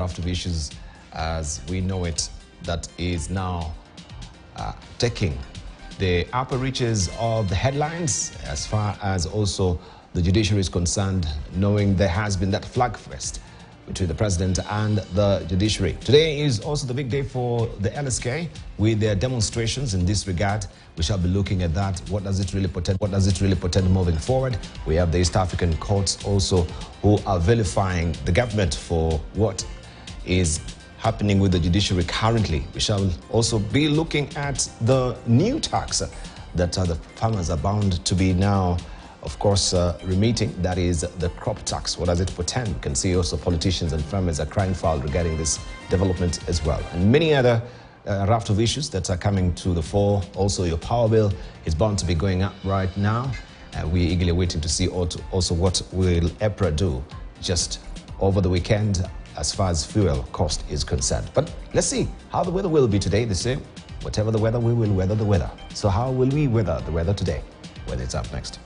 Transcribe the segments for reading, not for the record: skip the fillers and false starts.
raft of issues as we know it that is now taking the upper reaches of the headlines as far as also the judiciary is concerned, knowing there has been that flag fest between the president and the judiciary. Today is also the big day for the LSK with their demonstrations in this regard. We shall be looking at that. What does it really portend? What does it really portend moving forward? We have the East African courts also who are vilifying the government for what is happening with the judiciary currently. We shall also be looking at the new tax that the farmers are bound to be now, of course, remitting. That is the crop tax. What does it portend? You can see also politicians and farmers are crying foul regarding this development as well. And many other raft of issues that are coming to the fore. Also, your power bill is bound to be going up right now. We're eagerly waiting to see also what will EPRA do just over the weekend as far as fuel cost is concerned. But let's see how the weather will be today. They say, whatever the weather, we will weather the weather. So how will we weather the weather today? Weather is up next.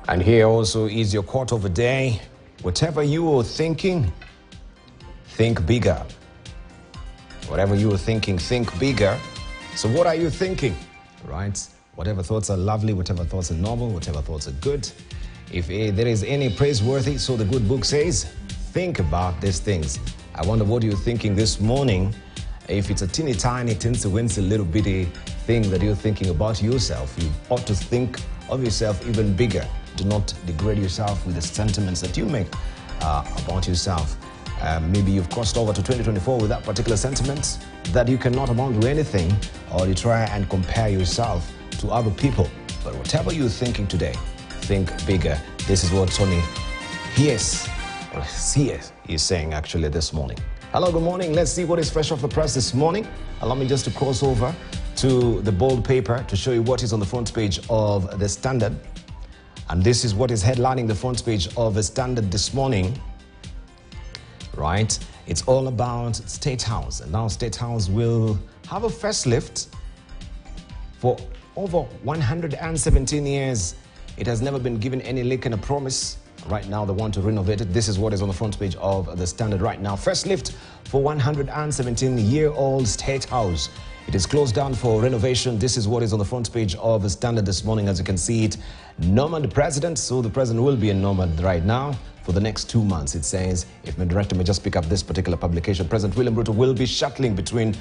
And here also is your quote of the day. Whatever you are thinking, think bigger. Whatever you are thinking, think bigger. So what are you thinking, right? Whatever thoughts are lovely, whatever thoughts are noble, whatever thoughts are good. If there is any praiseworthy, so the good book says, think about these things. I wonder what you're thinking this morning. If it's a teeny tiny, teensy weensy little bitty thing that you're thinking about yourself, you ought to think of yourself even bigger. Do not degrade yourself with the sentiments that you make about yourself. Maybe you've crossed over to 2024 with that particular sentiment that you cannot amount to anything, or you try and compare yourself to other people. But whatever you're thinking today, think bigger. This is what Tony CS is saying actually this morning. Hello, good morning. Let's see what is fresh off the press this morning. Allow me just to cross over to the bold paper to show you what is on the front page of the Standard. And this is what is headlining the front page of the Standard this morning, right? It's all about State House. And now State House will have a facelift. For over 117 years, it has never been given any lick and a promise. Right now, they want to renovate it. This is what is on the front page of the Standard right now. Facelift for 117-year-old State House. It is closed down for renovation. This is what is on the front page of the Standard this morning. As you can see it, nomad president. So the president will be a nomad right now for the next 2 months. It says, if my director may just pick up this particular publication, President William Ruto will be shuttling between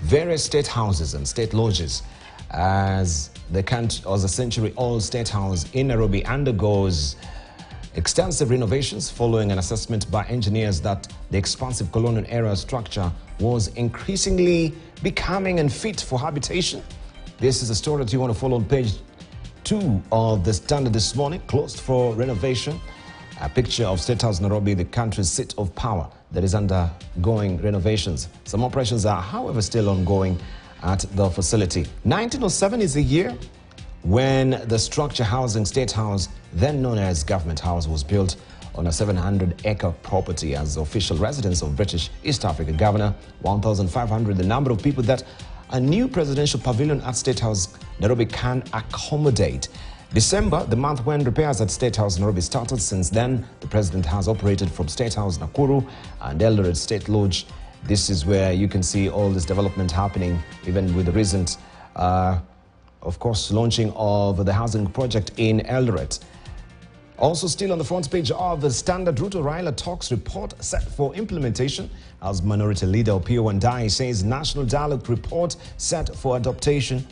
various state houses and state lodges as the century-old State House in Nairobi undergoes extensive renovations following an assessment by engineers that the expansive colonial era structure was increasingly becoming unfit for habitation. This is a story that you want to follow on page 2 of the Standard this morning, closed for renovation. A picture of State House Nairobi, the country's seat of power that is undergoing renovations. Some operations are, however, still ongoing at the facility. 1907 is the year when the structure housing State House, then known as Government House, was built on a 700-acre property as the official residence of British East Africa Governor. 1,500, the number of people that a new presidential pavilion at State House Nairobi can accommodate. December, the month when repairs at State House Nairobi started. Since then, the president has operated from State House Nakuru and Eldoret State Lodge. This is where you can see all this development happening, even with the recent, of course, launching of the housing project in Eldoret. Also still on the front page of the Standard, Ruto Raila talks report set for implementation as Minority Leader Opiyo Wandayi says National Dialogue report set for adoption,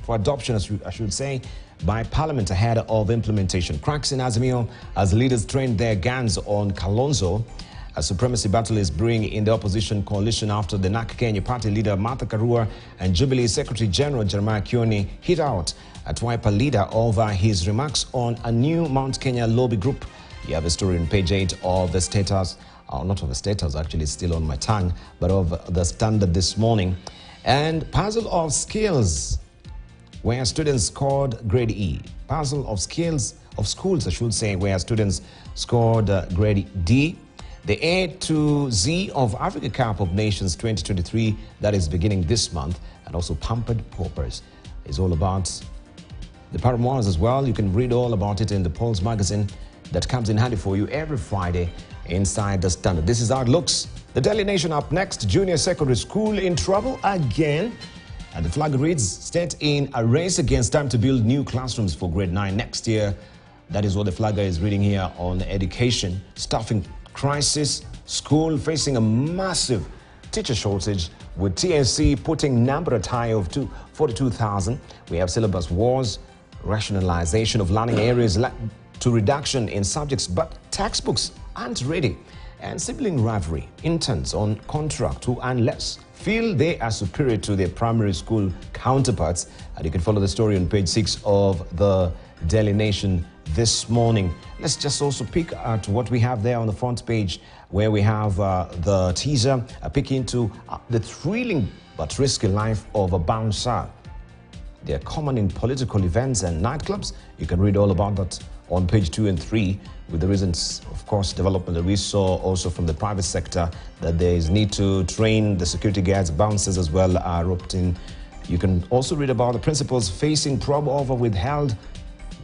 I should say, by Parliament ahead of implementation. Cracks in Azimio as leaders train their guns on Kalonzo. A supremacy battle is brewing in the opposition coalition after the NAK Kenya party leader Martha Karua and Jubilee Secretary General Jeremiah Kioni hit out at Wiper leader over his remarks on a new Mount Kenya lobby group. You have a story on page 8 of the Status, not of the Status, actually it's still on my tongue, but of the Standard this morning. And puzzle of skills, where students scored grade E. Puzzle of skills, of schools, I should say, where students scored grade D. The A to Z of Africa Cup of Nations 2023, that is beginning this month, and also Pampered Paupers is all about the paramours as well. You can read all about it in the Pulse magazine that comes in handy for you every Friday inside the Standard. This is how it looks. The Daily Nation up next. Junior secondary school in trouble again. And the flag reads, state in a race against time to build new classrooms for grade 9 next year. That is what the flagger is reading here on education. Staffing crisis, school facing a massive teacher shortage, with TSC putting number at high of 42,000. We have syllabus wars, rationalization of learning areas to reduction in subjects, but textbooks aren't ready. And sibling rivalry, interns on contract who earn less feel they are superior to their primary school counterparts. And you can follow the story on page 6 of the Daily Nation this morning. Let's just also peek at what we have there on the front page, where we have the teaser, a peek into the thrilling but risky life of a bouncer. They are common in political events and nightclubs. You can read all about that on page 2 and 3, with the recent, of course, development that we saw also from the private sector, that there is need to train the security guards, bouncers as well are roped in. You can also read about the principals facing probe over withheld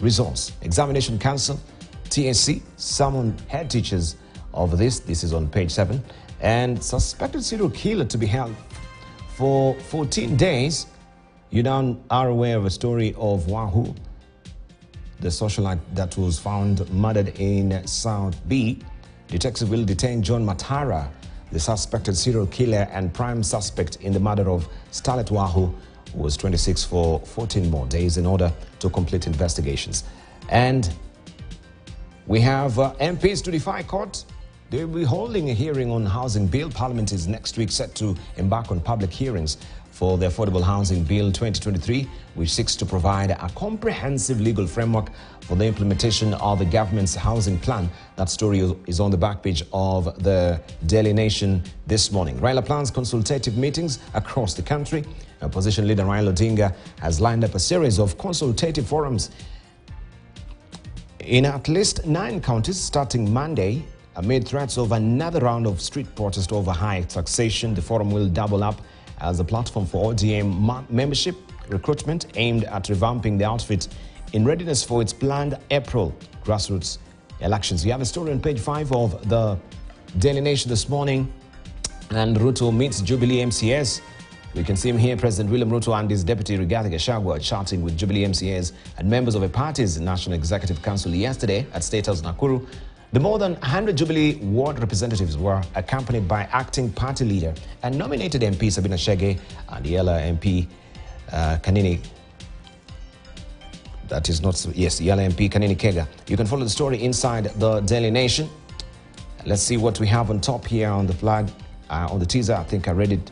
results. Examination Council, TSC, summoned head teachers of this. This is on page 7. And suspected serial killer to be held for 14 days. You now are aware of a story of Wahoo, the socialite that was found murdered in South B. Detectives will detain John Matara, the suspected serial killer and prime suspect in the murder of Starlet Wahoo, who was 26, for 14 more days in order to complete investigations. And we have MPs to defy court. They will be holding a hearing on housing bill. Parliament is next week set to embark on public hearings for the Affordable Housing Bill 2023, which seeks to provide a comprehensive legal framework for the implementation of the government's housing plan. That story is on the back page of the Daily Nation this morning. Raila plans consultative meetings across the country. Opposition leader Raila Odinga has lined up a series of consultative forums in at least 9 counties starting Monday. Amid threats of another round of street protest over high taxation, the forum will double up as a platform for ODM membership recruitment aimed at revamping the outfit in readiness for its planned April grassroots elections. You have a story on page 5 of the Daily Nation this morning. And Ruto meets Jubilee MCS. We can see him here, President William Ruto and his deputy Rigathi Gachagua chatting with Jubilee MCS and members of a party's National Executive Council yesterday at State House Nakuru. The more than 100 Jubilee ward representatives were accompanied by acting party leader and nominated MP Sabina Chege and Yala MP Kanini. That is not, yes, Yala MP Kanini Kega. You can follow the story inside the Daily Nation. Let's see what we have on top here on the flag, on the teaser. I think I read it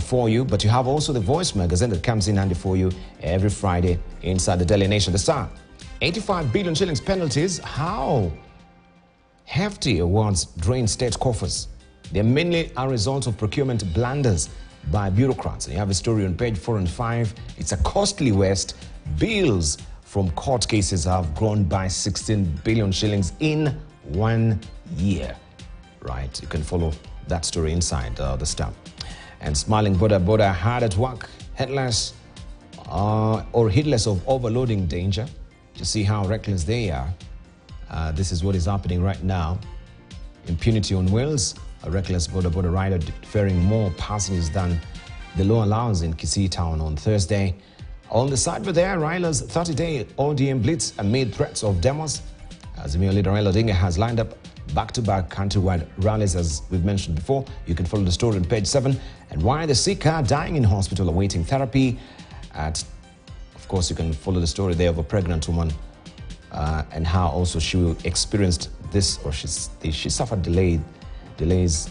for you, but you have also the Voice magazine that comes in handy for you every Friday inside the Daily Nation. The Star, 85 billion shillings penalties. How hefty awards drain state coffers. They're mainly a result of procurement blunders by bureaucrats. And you have a story on page 4 and 5. It's a costly waste. Bills from court cases have grown by 16 billion shillings in 1 year. Right, you can follow that story inside the Star. And smiling Boda hard at work, headless or heedless of overloading danger. to see how reckless they are. This is what is happening right now. Impunity on wheels. A reckless border rider ferrying more passengers than the law allows in Kisii town on Thursday. On the side of there, Raila's 30-day ODM blitz amid threats of demos. Azimio leader Raila Odinga has lined up back-to-back countrywide rallies, as we've mentioned before. You can follow the story on page 7. And why the sick are dying in hospital awaiting therapy. Of course, you can follow the story there of a pregnant woman and how also she experienced this, or she suffered delays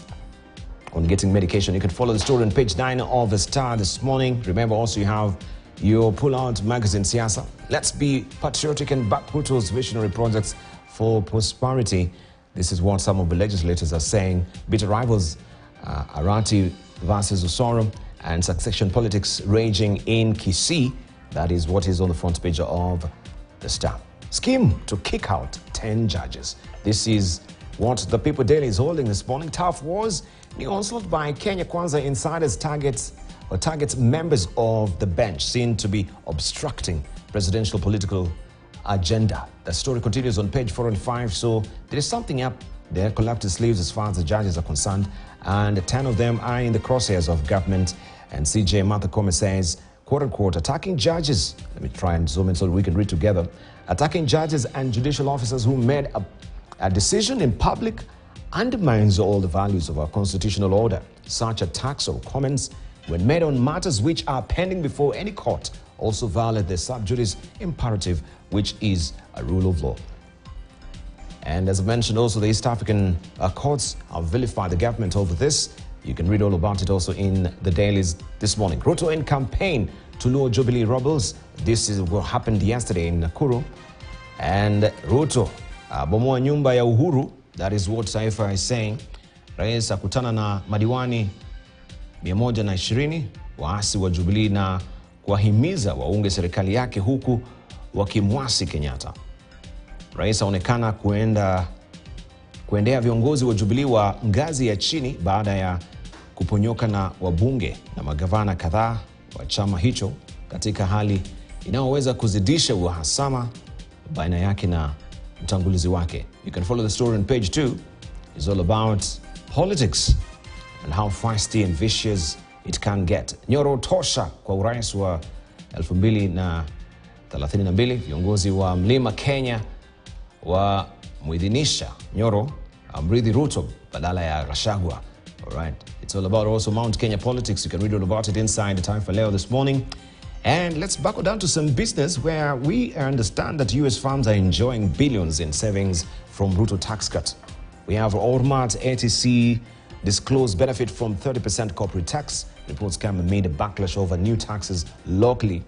on getting medication. You can follow the story on page 9 of the Star this morning. Remember also you have your pull-out magazine, Siasa. Let's be patriotic and back Ruto's visionary projects for prosperity. This is what some of the legislators are saying. Bitter rivals, Arati versus Osoro, and succession politics raging in Kisii. That is what is on the front page of the Star. Scheme to kick out 10 judges. This is what the People Daily is holding this morning. Tough wars. New onslaught by Kenya Kwanza insiders targets members of the bench seen to be obstructing presidential political agenda. The story continues on page 4 and 5. So there is something up there. Collective sleeves as far as the judges are concerned, and 10 of them are in the crosshairs of government. And CJ Martha Koome says, quote-unquote, attacking judges. Let me try and zoom in so we can read together. Attacking judges and judicial officers who made a decision in public undermines all the values of our constitutional order. Such attacks or comments, when made on matters which are pending before any court, also violate the sub judice imperative, which is a rule of law. And as I mentioned, also the East African courts have vilified the government over this. You can read all about it also in the dailies this morning. Ruto in campaign to lure Jubilee rebels. This is what happened yesterday in Nakuru. And Ruto, bomoa nyumba ya Uhuru. That is what Taifa is saying. Rais akutana na madiwani 120 waasi wa Jubilee na kuwahimiza waunge serikali yake huku wakimwasi Kenyatta. Rais aonekana kuendea viongozi wa Jubilee wa ngazi ya chini baada ya kuponyoka na wabunge na magavana kadhaa wa chama hicho katika hali inayoweza kuzidisha uhasama baina yake na mtangulizi wake. You can follow the story on page 2. It's all about politics and how feisty and vicious it can get. Nyoro tosha kwa urais wa 2032. Viongozi wa Mlima Kenya wa muidhinisha Nyoro amrithi Ruto badala ya Gachagua. All right. It's all about also Mount Kenya politics. You can read all about it inside the Taifa Leo this morning. And let's buckle down to some business where we understand that US firms are enjoying billions in savings from Ruto tax cut. We have Ormat ATC disclosed benefit from 30% corporate tax. Reports come amid a backlash over new taxes locally.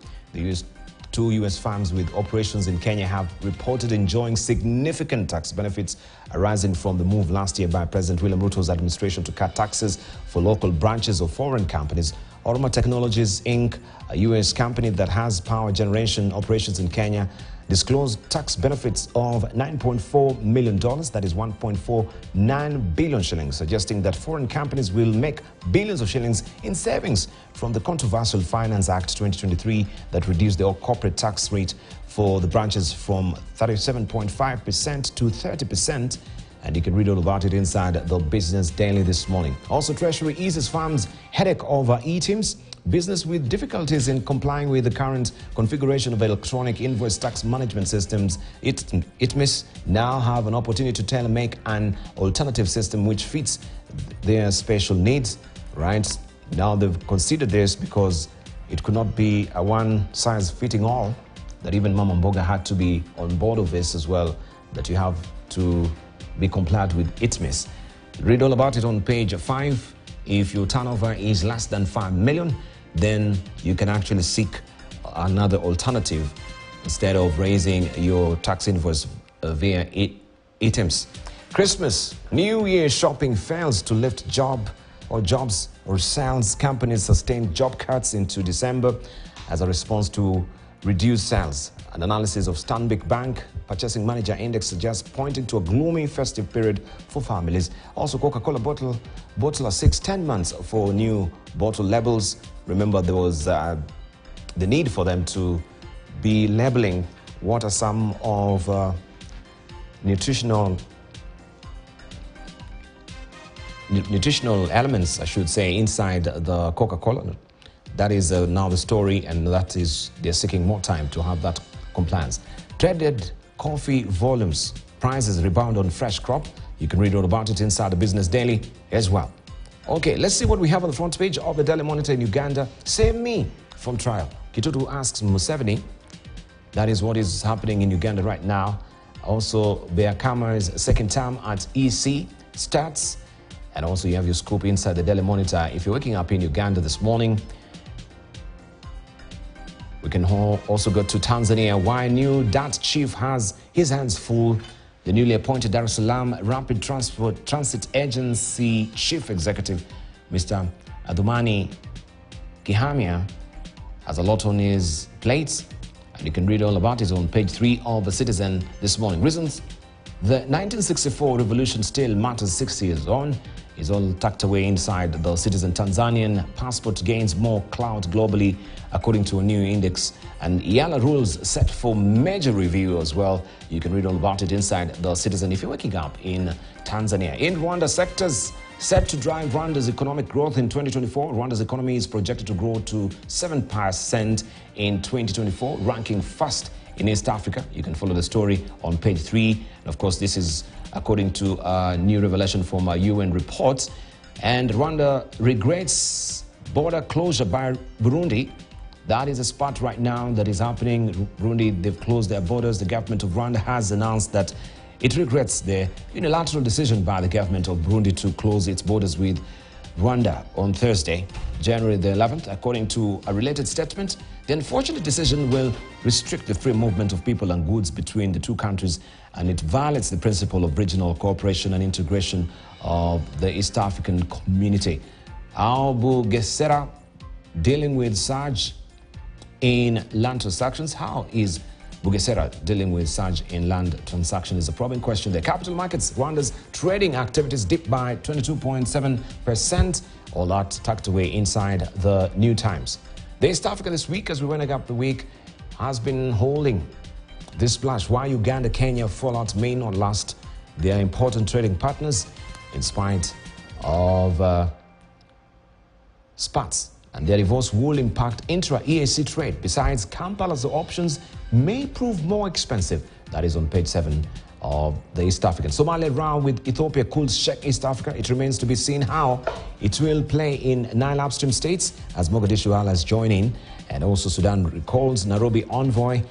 Two US firms with operations in Kenya have reported enjoying significant tax benefits arising from the move last year by President William Ruto's administration to cut taxes for local branches of foreign companies. Orma Technologies Inc., a US company that has power generation operations in Kenya, disclosed tax benefits of $9.4 million, that is 1.49 billion shillings, suggesting that foreign companies will make billions of shillings in savings from the controversial Finance Act 2023 that reduced the corporate tax rate for the branches from 37.5% to 30%. And you can read all about it inside the Business Daily this morning. Also, Treasury eases firms' headache over e-TIMS. Business with difficulties in complying with the current configuration of electronic invoice tax management systems, ITMIS now have an opportunity to make an alternative system which fits their special needs. Right now, they've considered this because it could not be a one-size-fitting-all. That even Mama Mboga had to be on board of this as well. That you have to be compliant with ITMIS. Read all about it on page 5. If your turnover is less than 5 million, then you can actually seek another alternative instead of raising your tax invoice via ITMS. Christmas, New Year shopping fails to lift jobs or sales. Companies sustained job cuts into December as a response to reduced sales. An analysis of Stanbic Bank Purchasing Manager Index suggests pointing to a gloomy festive period for families. Also, Coca-Cola bottler seeks 10 months for new bottle labels. Remember, there was the need for them to be labeling what are some of nutritional elements, I should say, inside the Coca-Cola. That is now the story, and that is they're seeking more time to have that compliance. Traded coffee volumes, prices rebound on fresh crop. You can read all about it inside the Business Daily as well. Okay, let's see what we have on the front page of the Daily Monitor in Uganda. Save me from trial. Kitutu asks Museveni. That is what is happening in Uganda right now. Also, Beakama's second term at EC starts. And also you have your scoop inside the Daily Monitor. If you're waking up in Uganda this morning, we can also go to Tanzania. Why new DAT chief has his hands full. The newly appointed Dar es Salaam Rapid Transit Agency Chief Executive, Mr. Adhumani Kihamia, has a lot on his plate, and you can read all about it on page 3 of The Citizen this morning. Reasons the 1964 revolution still matters 6 years on is all tucked away inside The Citizen. Tanzanian passport gains more clout globally according to a new index, and Yala rules set for major review as well. You can read all about it inside The Citizen if you're waking up in Tanzania. In Rwanda, sectors set to drive Rwanda's economic growth in 2024. Rwanda's economy is projected to grow to 7% in 2024, ranking first in East Africa. You can follow the story on page 3. And of course, this is according to a new revelation from a UN report. And Rwanda regrets border closure by Burundi. That is a spot right now that is happening. Burundi, they've closed their borders. The government of Rwanda has announced that it regrets the unilateral decision by the government of Burundi to close its borders with Rwanda on Thursday, January the 11th. According to a related statement, the unfortunate decision will restrict the free movement of people and goods between the two countries, and it violates the principle of regional cooperation and integration of the East African community. Abu Gesera dealing with surge in land transactions. How is Bugesera dealing with surge in land transaction is a probing question. The capital markets, Rwanda's trading activities dipped by 22.7%. All that tucked away inside the New Times. The East Africa this week, as we went up the week, has been holding this splash. Why Uganda, Kenya fallout may not last. They are important trading partners in spite of spats. And their divorce will impact intra-EAC trade. Besides, Kampala's options may prove more expensive. That is on page 7 of the East African. Somalia row with Ethiopia could shake East Africa. It remains to be seen how it will play in 9 upstream states as Mogadishu allies join in. And also Sudan recalls Nairobi envoy.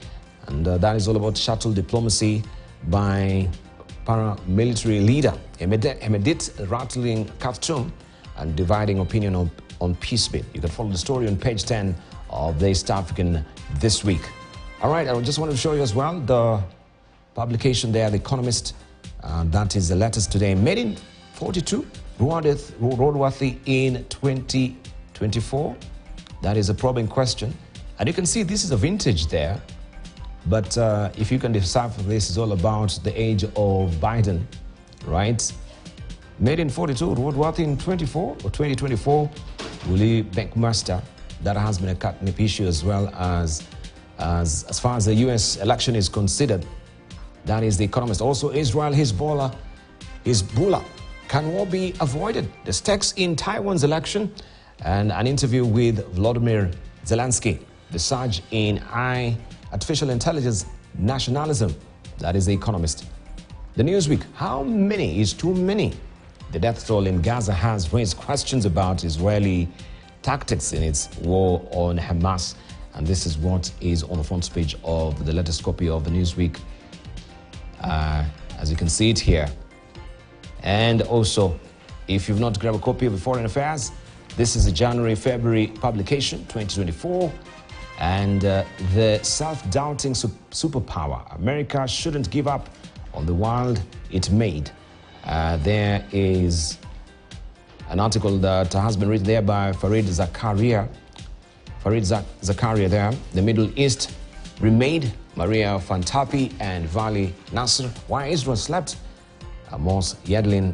And that is all about shuttle diplomacy by paramilitary leader Emedit rattling Khartoum and dividing opinion on peace bid. You can follow the story on page 10 of the East African this week. All right, I just wanted to show you as well the publication there, The Economist. That is the latest today. Made in 42, roadworthy in 2024. That is a probing question. And you can see this is a vintage there. But if you can decipher this, is all about the age of Biden, right? Made in 42, roadworthy in 24 or 2024. Willie Bankmaster, that has been a catnip issue as well as far as the US election is considered. That is The Economist. Also, Israel, Hezbollah can war be avoided? The stakes in Taiwan's election, and an interview with Volodymyr Zelensky. The surge in artificial intelligence nationalism. That is The Economist. The Newsweek, how many is too many? The death toll in Gaza has raised questions about Israeli tactics in its war on Hamas. And this is what is on the front page of the latest copy of the Newsweek, as you can see it here. And also, if you've not grabbed a copy of the Foreign Affairs, this is a January-February publication, 2024. And the self-doubting superpower, America shouldn't give up on the world it made. There is an article that has been written there by Farid Zakaria. Zakaria there. The Middle East remade. Maria Fantapi and Vali Nasser. Why Israel slept. Amos Yedlin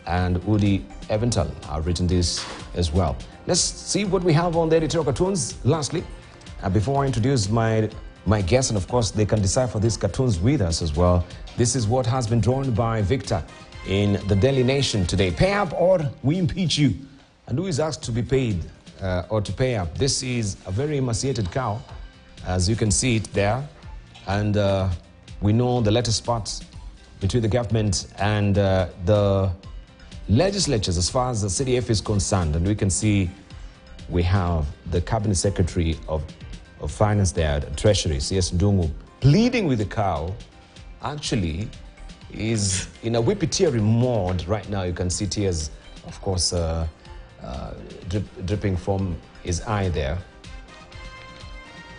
and Udi Evental have written this as well. Let's see what we have on the editorial cartoons. Lastly, before I introduce my my guests, and of course they can decipher these cartoons with us as well. This is what has been drawn by Victor in the Daily Nation today. Pay up or we impeach you. And who is asked to be paid or to pay up? This is a very emaciated cow, as you can see it there. And we know the latest parts between the government and the legislatures as far as the CDF is concerned. And we can see we have the Cabinet Secretary of Finance there, Treasury, CS Ndungu, pleading with the cow. Actually, is in a whippy-teary mode right now. You can see tears, of course, dripping from his eye there.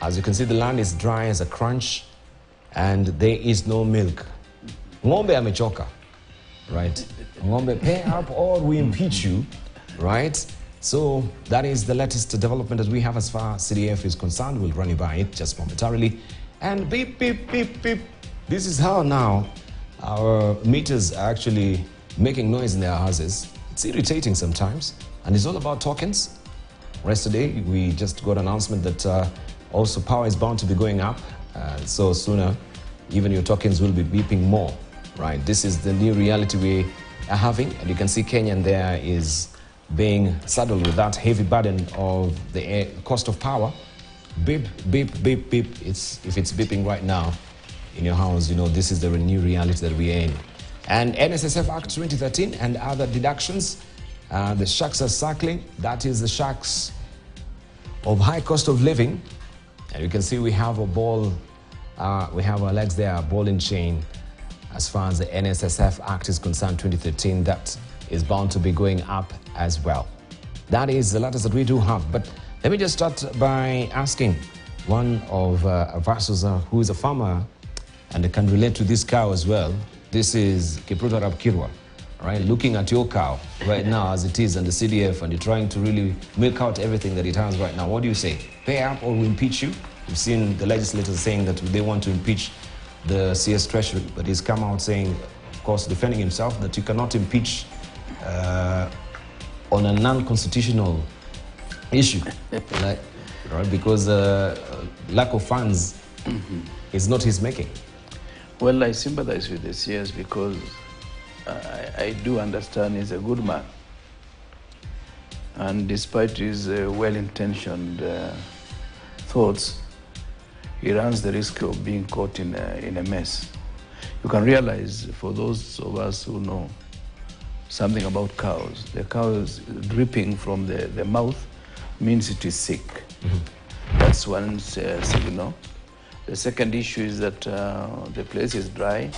As you can see, the land is dry as a crunch, and there is no milk. Ng'ombe amechoka, right? Ng'ombe, pay up or we impeach you, right? So that is the latest development that we have as far as CDF is concerned. We'll run you by it just momentarily. And beep, beep, beep, beep. This is how now our meters are actually making noise in their houses. It's irritating sometimes. And it's all about tokens. Yesterday, we just got an announcement that also power is bound to be going up. So sooner, even your tokens will be beeping more, right? This is the new reality we are having. And you can see Kenyan there is being saddled with that heavy burden of the cost of power. Beep, beep, beep, beep. If it's beeping right now in your house, you know this is the new reality that we're in. And NSSF Act 2013 and other deductions. The shacks are circling. That is the shacks of high cost of living. And you can see we have a ball, we have our legs there, a ball and chain. As far as the NSSF Act is concerned, 2013, that is bound to be going up as well. That is the latest that we do have. But let me just start by asking one of us who is a farmer and can relate to this cow as well. This is Kipruto Rapkirwa, right? Looking at your cow right now as it is and the CDF, and you're trying to really milk out everything that it has right now. What do you say? Pay up or we impeach you? We've seen the legislators saying that they want to impeach the CS Treasury, but he's come out saying, of course, defending himself, that you cannot impeach on a non-constitutional issue, right? Because lack of funds is not his making. Well, I sympathize with the CS because I do understand he's a good man. And despite his well-intentioned thoughts, he runs the risk of being caught in a mess. You can realize, for those of us who know something about cows, the cow is dripping from the mouth means it is sick. Mm-hmm. That's one signal. The second issue is that the place is dry,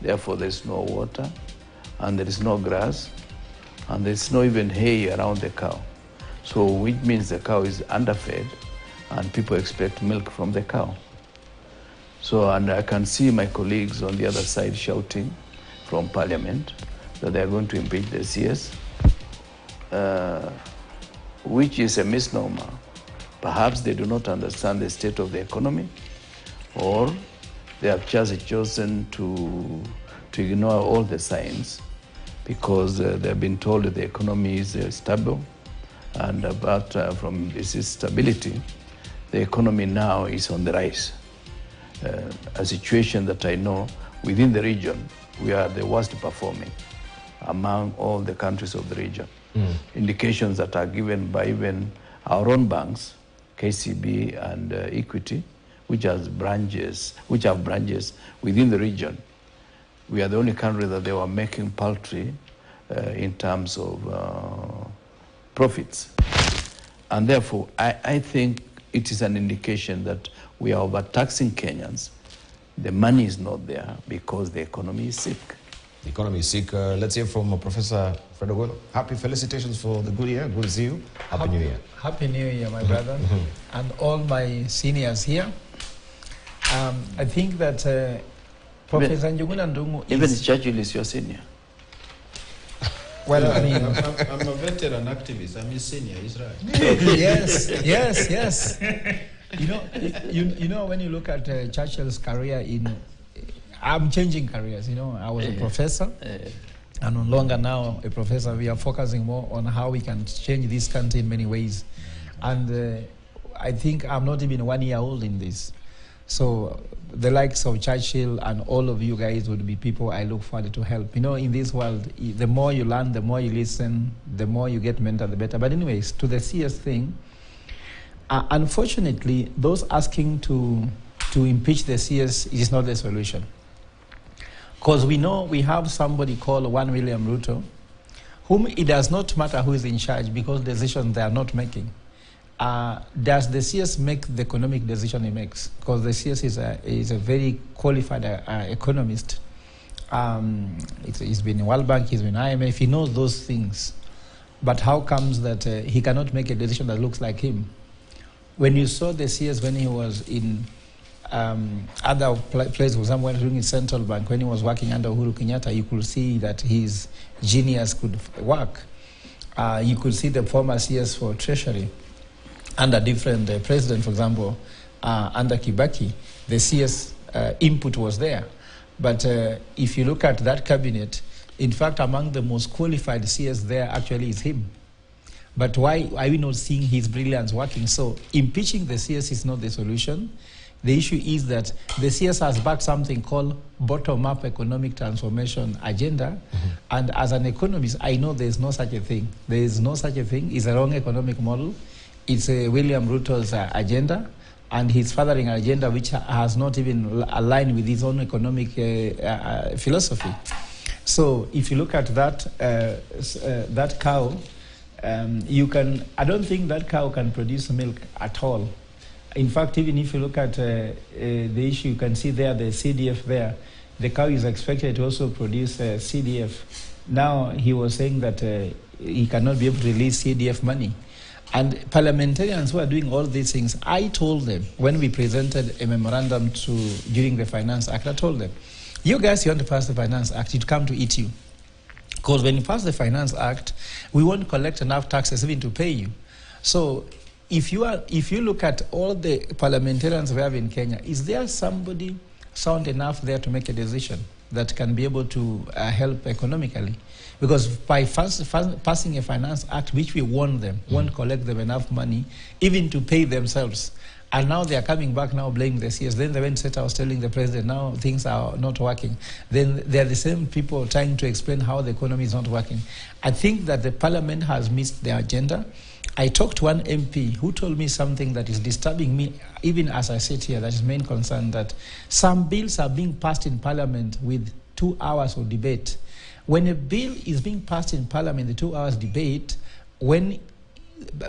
therefore there's no water, and there is no grass, and there's no even hay around the cow. So which means the cow is underfed, and people expect milk from the cow. So, and I can see my colleagues on the other side shouting from Parliament that they are going to impeach the CS, which is a misnomer. Perhaps they do not understand the state of the economy, or they have just chosen to ignore all the signs because they've been told that the economy is stable, and apart from this stability, the economy now is on the rise. A situation that I know within the region, we are the worst performing among all the countries of the region. Indications that are given by even our own banks, KCB and Equity, which have branches within the region. We are the only country that they were making paltry in terms of profits. And therefore, I think it is an indication that we are overtaxing Kenyans. The money is not there because the economy is sick. The economy is sick. Let's hear from Professor Fredo. Happy felicitations for the good year. Good to see you. Happy New Year. Happy New Year, my brother, and all my seniors here. I think that Professor Njuguna Ndungu even Churchill is your senior. Well, I mean, I'm a veteran activist. I'm his senior. He's right. yes. You know, when you look at Churchill's career I'm changing careers. You know, I was a professor, and no longer now a professor. We are focusing more on how we can change this country in many ways. And I think I'm not even 1 year old in this. So the likes of Churchill and all of you guys would be people I look forward to help. You know, in this world, the more you learn, the more you listen, the more you get mentored, the better. But anyways, to the CS thing, unfortunately, those asking to impeach the CS is not the solution. Because we know we have somebody called William Ruto, whom it does not matter who is in charge because decisions they are not making. Does the CS make the economic decision he makes? Because the CS is a very qualified economist. He's been in World Bank, he's been in IMF, he knows those things. But how comes that he cannot make a decision that looks like him? When you saw the CS when he was in other places, for example, when during his central bank, when he was working under Uhuru Kenyatta, you could see that his genius could work. You could see the former CS for Treasury under different president, for example, under Kibaki, the CS input was there. But if you look at that cabinet, in fact, among the most qualified CS there actually is him. But why are we not seeing his brilliance working? So impeaching the CS is not the solution. The issue is that the CS has backed something called bottom-up economic transformation agenda. And as an economist, I know there is no such a thing. There is no such a thing. It's a wrong economic model. It's William Ruto's agenda, and he's furthering an agenda which has not even aligned with his own economic philosophy. So if you look at that, that cow, I don't think that cow can produce milk at all. In fact, even if you look at the issue, you can see there the CDF there. The cow is expected to also produce CDF. Now he was saying that he cannot be able to release CDF money. And parliamentarians who are doing all these things, I told them when we presented a memorandum during the Finance Act, I told them, you guys, you want to pass the Finance Act, it come to eat you. Because when you pass the Finance Act, we won't collect enough taxes even to pay you. So if you look at all the parliamentarians we have in Kenya, is there somebody sound enough there to make a decision that can be able to help economically? Because by passing a Finance Act, which we warn them, won't collect them enough money, even to pay themselves. And now they are coming back now blaming the CS. Then they went to I was telling the president, now things are not working. Then they are the same people trying to explain how the economy is not working. I think that the parliament has missed their agenda. I talked to one MP who told me something that is disturbing me, even as I sit here, that is main concern, that some bills are being passed in parliament with 2 hours of debate. When a bill is being passed in parliament, the 2 hours debate, when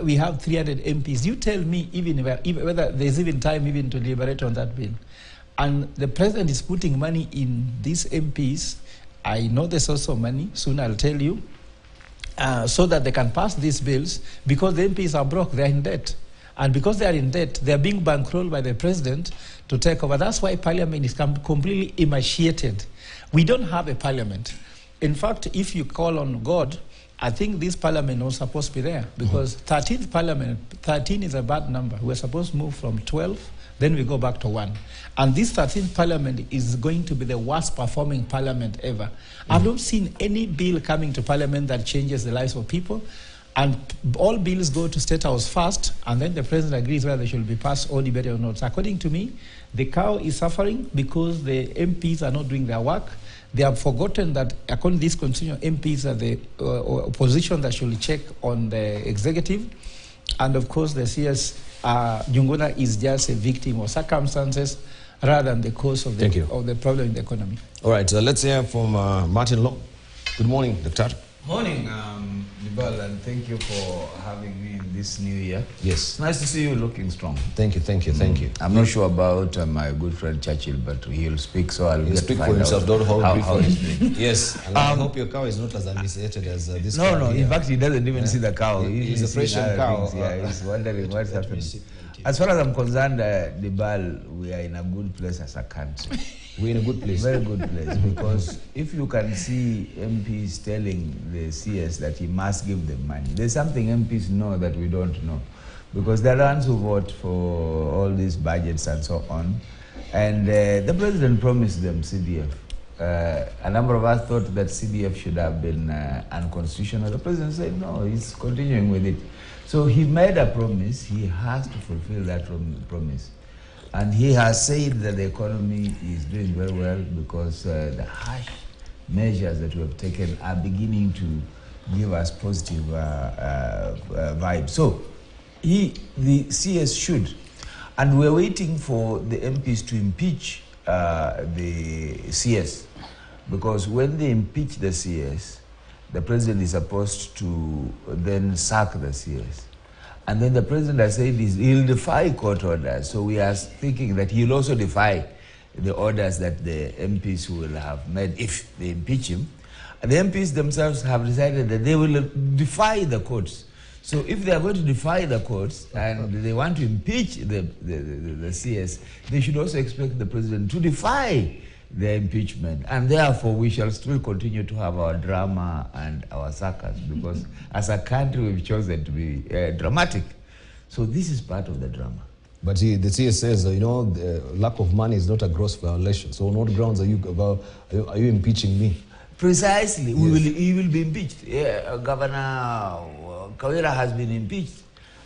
we have 300 MPs, you tell me even whether there's even time even to deliberate on that bill. And the president is putting money in these MPs. I know there's also money, soon I'll tell you, so that they can pass these bills, because the MPs are broke, they're in debt. And because they are in debt, they are being bankrolled by the president to take over. That's why parliament is completely emaciated. We don't have a parliament. In fact, if you call on God, I think this parliament was supposed to be there, because 13th parliament, 13 is a bad number. We're supposed to move from 12, then we go back to 1. And this 13th parliament is going to be the worst performing parliament ever. I've not seen any bill coming to parliament that changes the lives of people. And all bills go to State House first, and then the president agrees whether they should be passed or debated or not. So according to me, the cow is suffering because the MPs are not doing their work. They have forgotten that, according to this constitution, MPs are the opposition that should check on the executive. And of course, the CS, Junguna is just a victim of circumstances rather than the cause of the problem in the economy. All right, let's hear from Martin Law. Good morning, Doctor. Morning, Libal, and thank you for having me in this new year. Yes. Nice to see you looking strong. Thank you, thank you, thank you. I'm not sure about my good friend Churchill, but he'll speak, so I'll get speak to for find himself. out Don't hold how he's doing. Yes, and I hope your cow is not as emaciated as this cow. No, here. in fact, he doesn't even see the cow. He's a fresh cow. Yeah, he's wondering what's happening. As far as I'm concerned, Libal, we are in a good place as a country. We're in a good place. Very good place, because if you can see MPs telling the CS that he must give them money, there's something MPs know that we don't know, because they're the ones who vote for all these budgets and so on. And the president promised them CDF. A number of us thought that CDF should have been unconstitutional. The president said no, he's continuing with it. So he made a promise, he has to fulfill that promise. And he has said that the economy is doing very well because the harsh measures that we have taken are beginning to give us positive vibes. So the CS should, and we're waiting for the MPs to impeach the CS, because when they impeach the CS, the president is supposed to then sack the CS. And then the president has said he'll defy court orders. So we are thinking that he'll also defy the orders that the MPs will have made if they impeach him. And the MPs themselves have decided that they will defy the courts. So if they are going to defy the courts and they want to impeach the CS, they should also expect the president to defy the impeachment. And therefore, we shall still continue to have our drama and our circus, because as a country, we've chosen to be dramatic. So this is part of the drama. But the CS says, the lack of money is not a gross violation. So on what grounds are you impeaching me? Precisely. Yes. He will be impeached. Yeah, Governor Kawira has been impeached.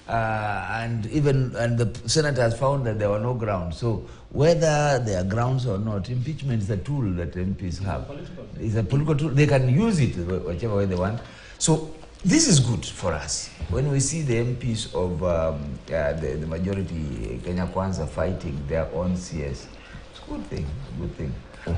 And the Senate has found that there were no grounds. So whether there are grounds or not, impeachment is a tool that MPs have. It's a political tool. They can use it whichever way they want. So this is good for us. When we see the MPs of the majority, Kenya Kwanza, fighting their own CS, it's a good thing, good thing.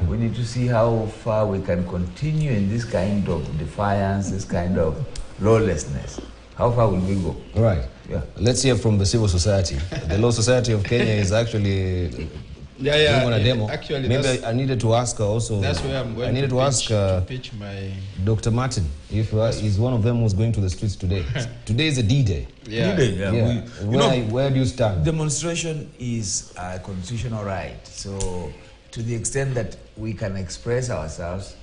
We need to see how far we can continue in this kind of defiance, this kind of lawlessness. How far will we go? All right. Yeah. Let's hear from the civil society. The Law Society of Kenya is actually doing on a demo. Actually, maybe I needed to ask also. That's where I'm going to pitch my... Dr. Martin, if he's one of them who's going to the streets today. Today is a D-Day. Yeah. D-Day, yeah. Where do you stand? Demonstration is a constitutional right. So to the extent that we can express ourselves,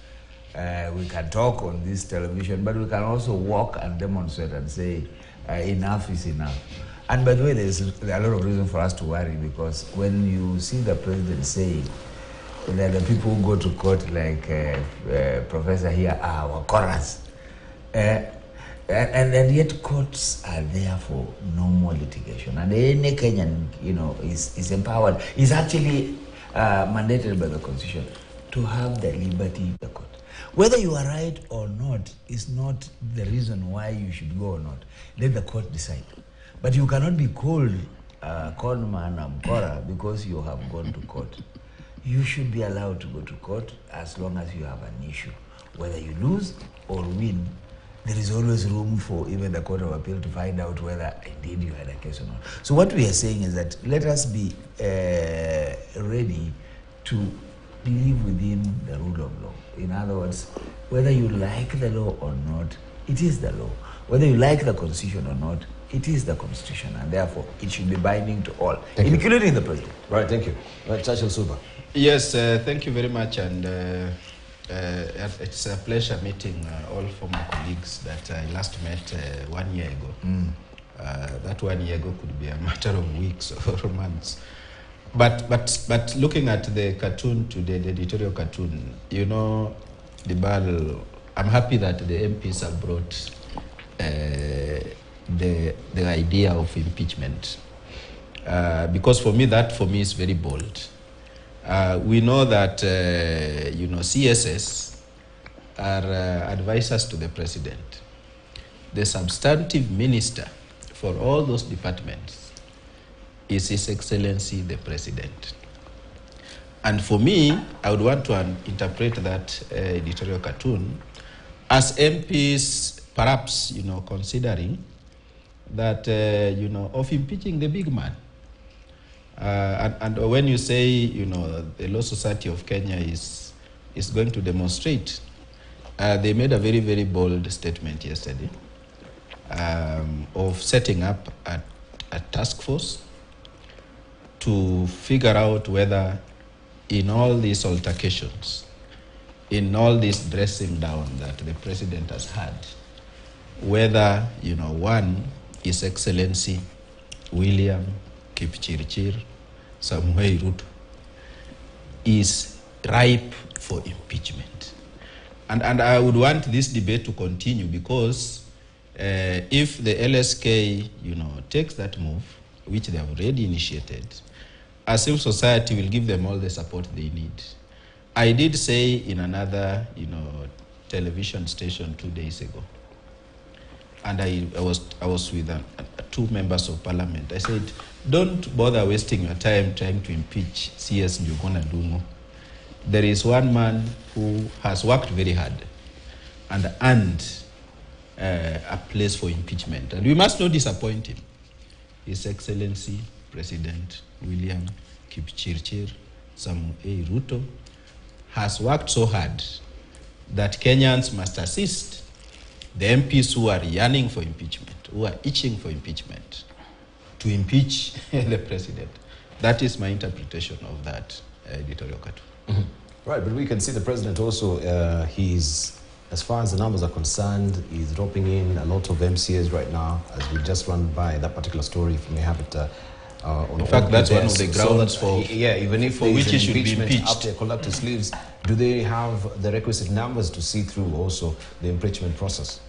we can talk on this television, but we can also walk and demonstrate and say, enough is enough. And by the way, there are a lot of reasons for us to worry, because when you see the president saying that the people who go to court, like Professor here, are our chorus, and yet courts are there for normal litigation. And any Kenyan, is empowered, is actually mandated by the Constitution to have the liberty of the court. Whether you are right or not is not the reason why you should go or not. Let the court decide. But you cannot be called conman and mkora because you have gone to court. You should be allowed to go to court as long as you have an issue. Whether you lose or win, there is always room for even the Court of Appeal to find out whether indeed you had a case or not. So what we are saying is that let us be ready to live within the rule of law. In other words, whether you like the law or not, it is the law. Whether you like the Constitution or not, it is the Constitution, and therefore it should be binding to all, including the president. Right, thank you. Right, Judicial Super. Yes, thank you very much, and it's a pleasure meeting all former colleagues that I last met 1 year ago. That 1 year ago could be a matter of weeks or months. But looking at the cartoon today, the editorial cartoon, I'm happy that the MPs have brought the idea of impeachment, because for me is very bold. We know that CSS are advisors to the president. The substantive minister for all those departments is His Excellency the President. And for me, I would want to interpret that editorial cartoon as MPs perhaps, considering that, of impeaching the big man. And when you say, the Law Society of Kenya is going to demonstrate, they made a very, very bold statement yesterday of setting up a task force to figure out whether in all these altercations, in all this dressing down that the president has had, whether, one, His Excellency William Kipchirchir Samuel Ruto is ripe for impeachment. And I would want this debate to continue, because if the LSK, takes that move, which they have already initiated, a civil society will give them all the support they need. I did say in another, television station 2 days ago, and I was with two members of parliament. I said, don't bother wasting your time trying to impeach CS Njuguna Ndung'u. There is one man who has worked very hard and earned a place for impeachment, and we must not disappoint him. His Excellency President William Kipchirchir Samoei Ruto has worked so hard that Kenyans must assist the MPs who are yearning for impeachment, who are itching for impeachment, to impeach the president. That is my interpretation of that editorial cartoon. Mm-hmm. Right, but we can see the president also, he's, as far as the numbers are concerned, he's dropping in a lot of MCAs right now, as we just run by that particular story, if you may have it on. In fact, that's one of the grounds for even if for which he should be impeached. After collective sleeves, do they have the requisite numbers to see through also the impeachment process?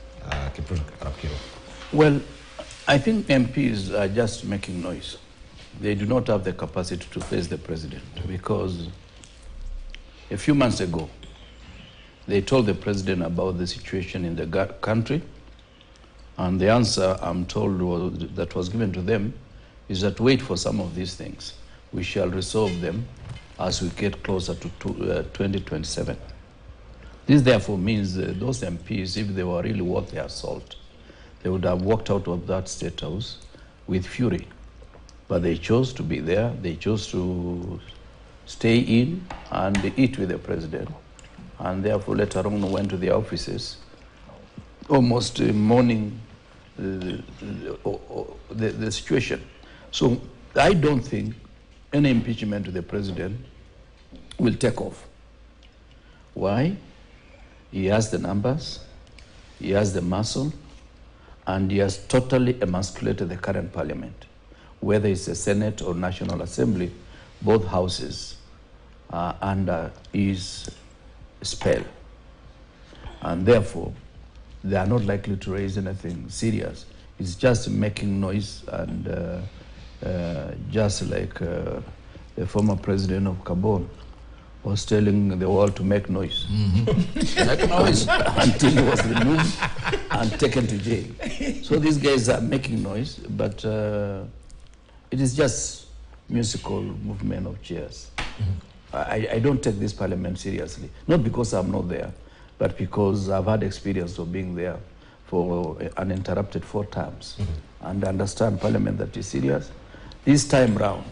Well, I think MPs are just making noise. They do not have the capacity to face the president, because a few months ago, they told the president about the situation in the country, and the answer, I'm told, that was given to them is that wait for some of these things. We shall resolve them as we get closer to 2027. This therefore means those MPs, if they were really worth their salt, they would have walked out of that state house with fury. But they chose to be there. They chose to stay in and eat with the president. And therefore later on went to their offices, almost mourning the situation. So I don't think any impeachment to the president will take off. Why? He has the numbers, he has the muscle, and he has totally emasculated the current parliament. Whether it's the Senate or National Assembly, both houses are under his spell. And therefore, they are not likely to raise anything serious. It's just making noise, and just like the former president of Gabon was telling the world to make noise. Mm-hmm. Make noise until he was removed and taken to jail. So these guys are making noise, but it is just musical movement of chairs. Mm-hmm. I don't take this parliament seriously, not because I'm not there, but because I've had experience of being there for uninterrupted 4 terms, mm-hmm. and understand parliament that is serious. This time round,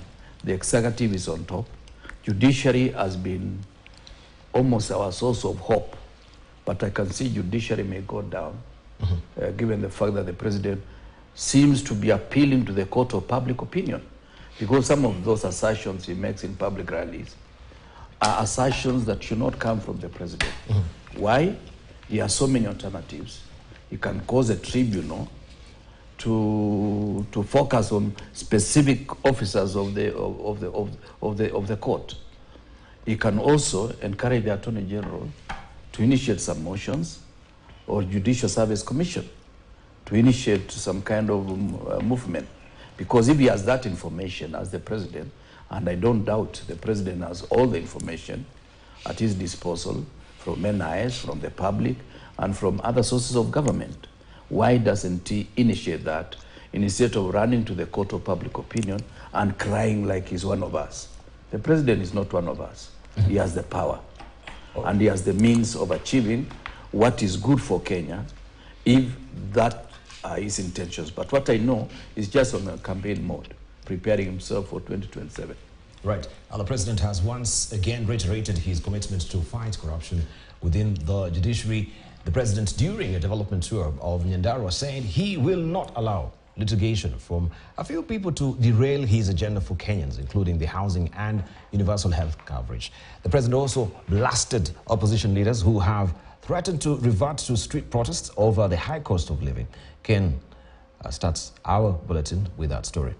the executive is on top. Judiciary has been almost our source of hope, but I can see judiciary may go down, mm-hmm. Given the fact that the president seems to be appealing to the court of public opinion, because some of those assertions he makes in public rallies are assertions that should not come from the president. Mm-hmm. Why? He has so many alternatives. He can cause a tribunal to focus on specific officers of the court. He can also encourage the Attorney General to initiate some motions, or Judicial Service Commission to initiate some kind of movement. Because if he has that information as the president, and I don't doubt the president has all the information at his disposal from NIS, from the public, and from other sources of government, why doesn't he initiate that instead of running to the court of public opinion and crying like he's one of us? The president is not one of us. Mm-hmm. He has the power, and he has the means of achieving what is good for Kenya, if that are his intentions. But what I know is just on a campaign mode, preparing himself for 2027. Right. The president has once again reiterated his commitment to fight corruption within the judiciary. The president, during a development tour of Nyandarua, said he will not allow litigation from a few people to derail his agenda for Kenyans, including the housing and universal health coverage. The president also blasted opposition leaders who have threatened to revert to street protests over the high cost of living. Ken starts our bulletin with that story.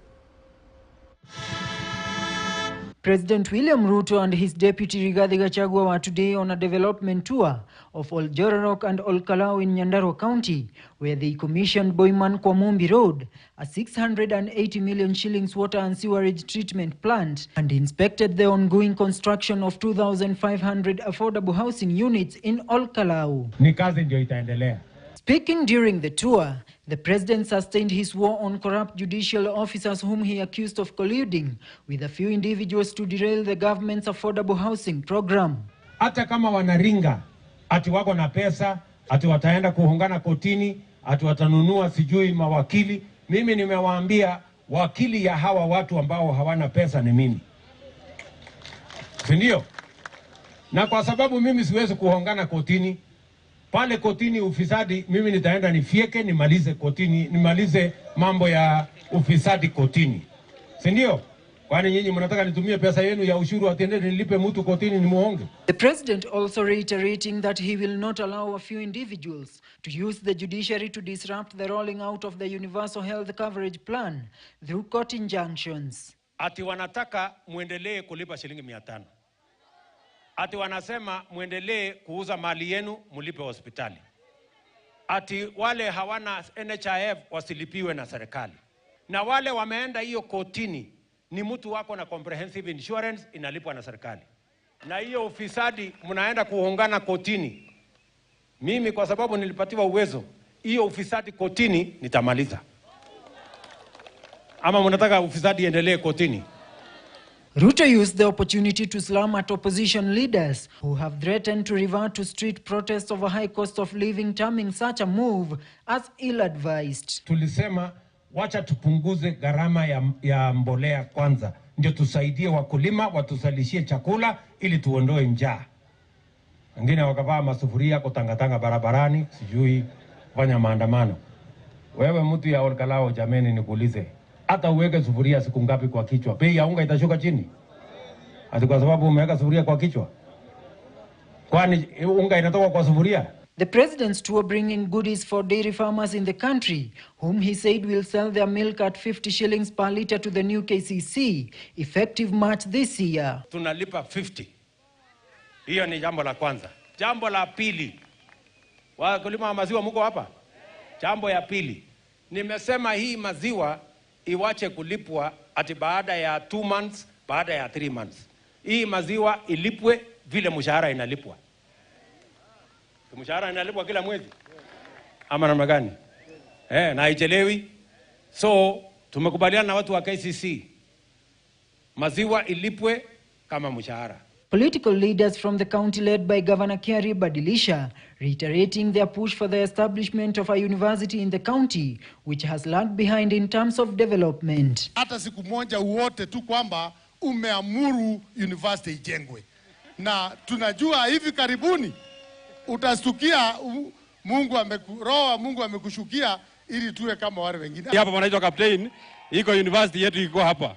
President William Ruto and his deputy Rigathi Gachagua were today on a development tour of Oljororok and Olkalau in Nyandarua County, where they commissioned Boiman Kwamombi Road, a 680 million shillings water and sewerage treatment plant, and inspected the ongoing construction of 2,500 affordable housing units in Olkalau. Ni kazi ndio itaendelea. Speaking during the tour, the president sustained his war on corrupt judicial officers whom he accused of colluding with a few individuals to derail the government's affordable housing program. Hata kama wanaringa, ati wako na pesa, ati wataenda kuhungana kotini, ati watanunua sijui mawakili, mimi nimewaambia wakili ya hawa watu ambao hawana pesa ni mimi. Sindio? Na kwa sababu mimi siwezi kuhungana kotini, pale kotini ufisadi, mimi nitaenda nifieke nimalize kotini, nimalize mambo ya ufisadi kotini. Sindio? Kwani nyinyi mnataka nitumie pesa yenu ya ushuru atende nilipe mtu kotini ni muonge? The president also reiterating that he will not allow a few individuals to use the judiciary to disrupt the rolling out of the universal health coverage plan through court injunctions. Ati wanataka muendelee kulipa shilingi 500. Ati wanasema muendelee kuuza mali yenu mulipe hospitali. Ati wale hawana NHIF wasilipiwe na serikali. Na wale wameenda hiyo kotini ni mtu wako na comprehensive insurance inalipwa na serikali. Na hiyo ufisadi mnaenda kuungana kotini. Mimi kwa sababu nilipatiwa uwezo, hiyo ufisadi kotini nitamaliza. Ama mnataka ufisadi endelee kotini? Ruto used the opportunity to slam at opposition leaders who have threatened to revert to street protests over high cost of living, terming such a move as ill-advised. Tulisema wacha tupunguze gharama ya mbolea kwanza, ndio tusaidie wakulima watusalishie chakula ili tuondoe njaa. Wengine wakavaa masufuria kutangatanga barabarani, sijui kufanya maandamano. Wewe mtu ya Olkalau jameni nikuulize, hata uweke sufuria siku ngapi kwa kichwa, bei ya unga itashuka chini? Ati kwa sababu umeweka sufuria kwa kichwa? Kwani unga inatoka kwa sufuria? The president's tour bringing goodies for dairy farmers in the country, whom he said will sell their milk at 50 shillings per litre to the new KCC, effective March this year. Tunalipa 50. Hiyo ni jambo la kwanza. Jambo la pili, wakulima wa maziwa mko hapa? Jambo ya pili, nimesema hii maziwa iwache kulipwa ati baada ya 2 months, baada ya 3 months. Hii maziwa ilipwe vile mshahara inalipwa. Mshahara inalipwa kila mwezi. Ama namna gani? Na haichelewi. So, tumekubaliana na watu wa KCC. Maziwa ilipwe kama mshahara. Political leaders from the county led by Governor Kiari Badilisha reiterating their push for the establishment of a university in the county which has lagged behind in terms of development. Hata siku moja uote tu kwamba umeamuru university ijengwe. Na tunajua hivi karibuni utastukia Mungu amekushukia ili tuwe kama wale wengine. Hapa wanaitwa captain, iko university yetu iko hapa.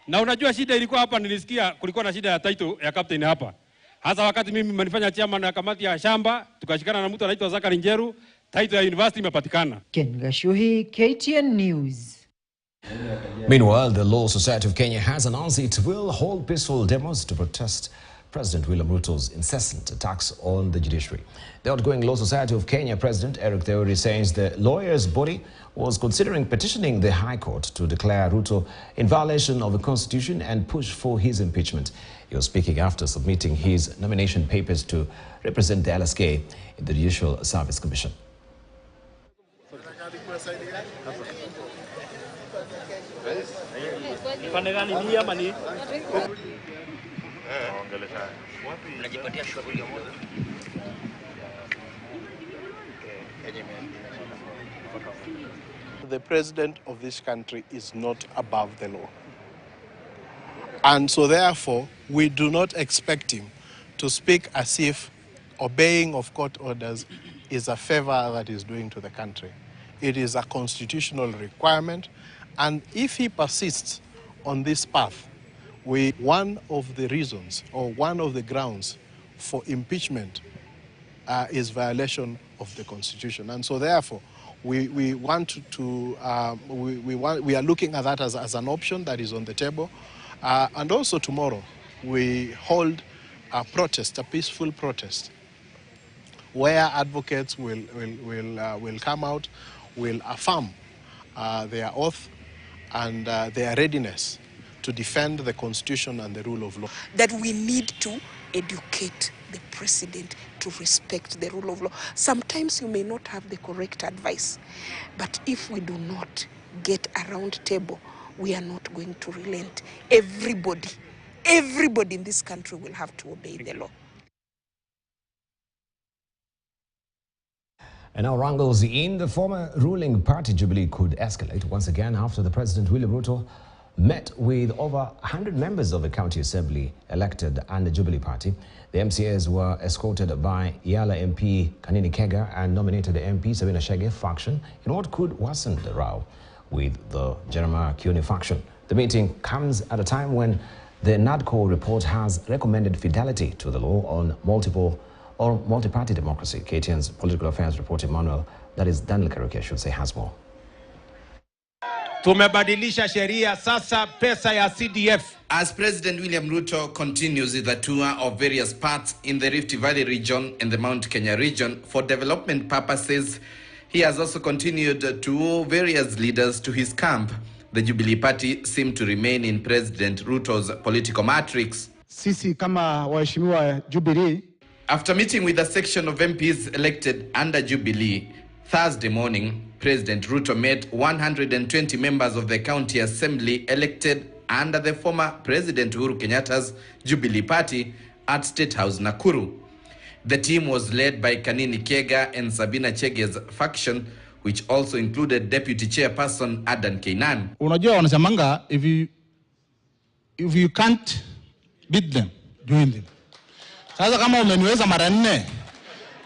Na unajua shida ilikuwa hapa, nilisikia kulikuwa na shida ya title ya captain hapa. Hasa wakati mimi nilifanya chairman ya kamati ya shamba, tukashikana na mtu anaitwa Zakari Njeru, title ya university imepatikana. Ken Gashuhi, KTN News. Meanwhile, the Law Society of Kenya has announced it will hold peaceful demos to protest President William Ruto's incessant attacks on the judiciary. The outgoing Law Society of Kenya President Eric Theory says the lawyers' body was considering petitioning the High Court to declare Ruto in violation of the Constitution and push for his impeachment. He was speaking after submitting his nomination papers to represent the LSK in the Judicial Service Commission. The president of this country is not above the law. And so therefore, we do not expect him to speak as if obeying of court orders is a favor that he's doing to the country. It is a constitutional requirement. And if he persists on this path, one of the reasons or one of the grounds for impeachment is violation of the Constitution. And so therefore, we are looking at that as an option that is on the table. And also tomorrow, we hold a protest, a peaceful protest, where advocates will come out, will affirm their oath and their readiness to defend the Constitution and the rule of law. That we need to educate the president to respect the rule of law. Sometimes you may not have the correct advice, but if we do not get a round table, we are not going to relent. Everybody in this country will have to obey the law. And now wrangles in the former ruling party Jubilee could escalate once again after the President William Ruto met with over 100 members of the county assembly elected and the Jubilee party. The MCAs were escorted by Yala MP Kanini Kega and nominated MP Sabina Chege faction in what could worsen the row with the Jeremiah Kioni faction. The meeting comes at a time when the NADCO report has recommended fidelity to the law on multi-party democracy. KTN's political affairs reporter Daniel Kariuki, I should say, has more. Tumebadilisha sheria sasa pesa ya CDF. As President William Ruto continues the tour of various parts in the Rift Valley region and the Mount Kenya region for development purposes, he has also continued to woo various leaders to his camp. The Jubilee party seemed to remain in President Ruto's political matrix. Sisi kama waheshimiwa Jubilee. After meeting with a section of MPs elected under Jubilee, Thursday morning, President Ruto met 120 members of the county assembly elected under the former President Uhuru Kenyatta's Jubilee party at State House Nakuru. The team was led by Kanini Kega and Sabina Chege's faction, which also included Deputy Chairperson Adan Keinan. Unajua wanasemanga, if you can't beat them, join them. Sasa kama umeniweza mara 4,